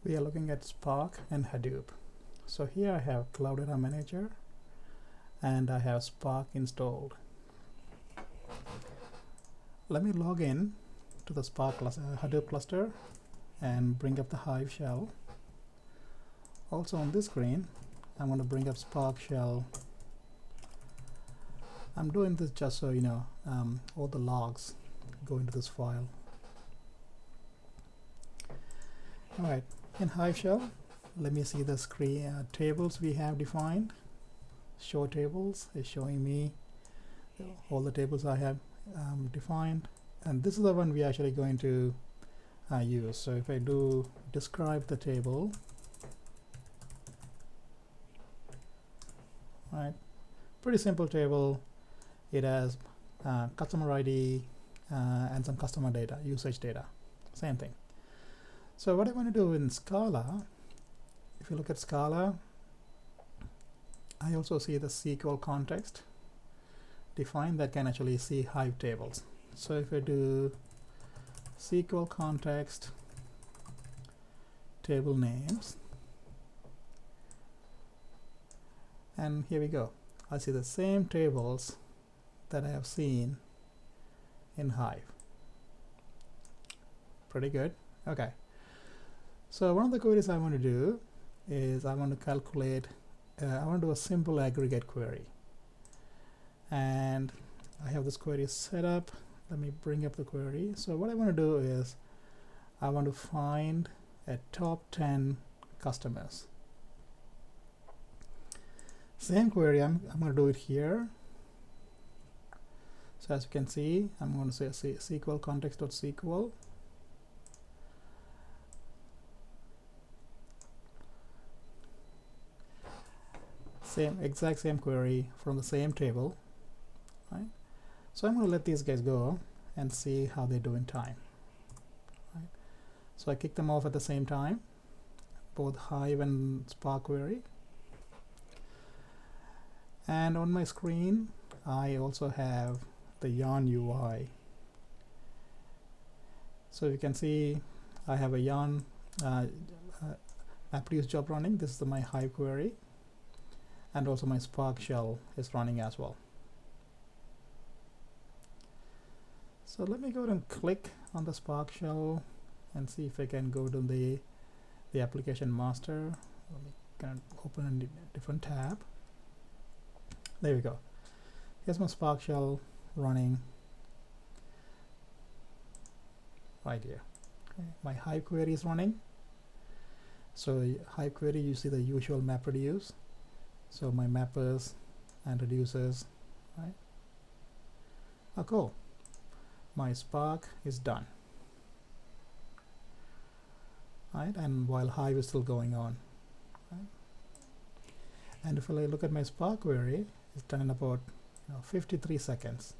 We are looking at Spark and Hadoop. So here I have Cloudera Manager and I have Spark installed. Let me log in to the Spark Hadoop cluster and bring up the Hive shell. Also on this screen, I'm going to bring up Spark shell. I'm doing this just so you know all the logs go into this file. Alright, in Hive shell, let me see the screen tables we have defined. Show tables is showing me all the tables I have defined, and this is the one we are actually going to use. So if I do describe the table, right, pretty simple table. It has customer ID and some customer data, usage data, same thing. So what I want to do in Scala, if you look at Scala, I also see the SQL context defined that can actually see Hive tables. So if I do SQL context table names, and here we go, I see the same tables that I have seen in Hive. Pretty good. Okay, so one of the queries I want to do is I want to calculate I want to do a simple aggregate query, and I have this query set up. Let me bring up the query. So what I want to do is I want to find a top 10 customers. Same query, I'm going to do it here. So as you can see, I'm going to say SQL context.SQL. Exact same query from the same table, right? So I'm going to let these guys go and see how they do in time, right? So I kick them off at the same time, both Hive and Spark query. And on my screen, I also have the Yarn UI. So you can see I have a Yarn MapReduce job running. This is my Hive query. And also my Spark shell is running as well. So let me go ahead and click on the Spark shell and see if I can go to the application master. Let me kind of open a different tab. There we go. Here's my Spark shell running right here. Okay. My Hive query is running. So Hive query, you see the usual MapReduce. So my mappers and reducers, right? Oh, cool. My Spark is done, right? And while Hive is still going on, right? And if I look at my Spark query, it's done in about 53 seconds.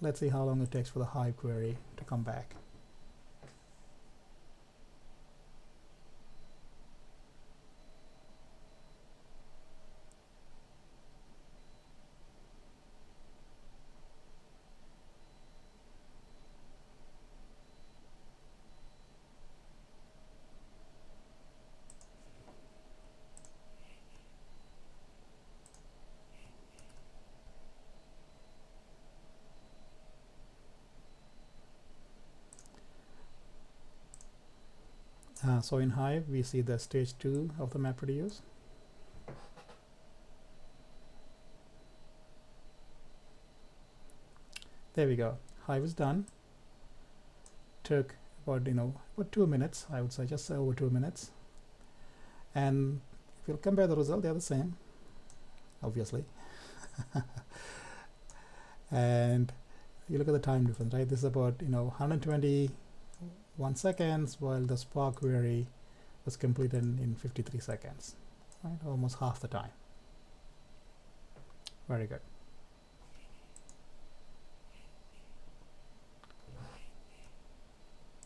Let's see how long it takes for the Hive query to come back. So in Hive, we see the stage 2 of the MapReduce. There we go. Hive is done. Took about about 2 minutes, I would say, just over 2 minutes. And if you compare the result, they're the same, obviously. And you look at the time difference, right? This is about 121 seconds, while the Spark query was completed in 53 seconds, right? Almost half the time. Very good.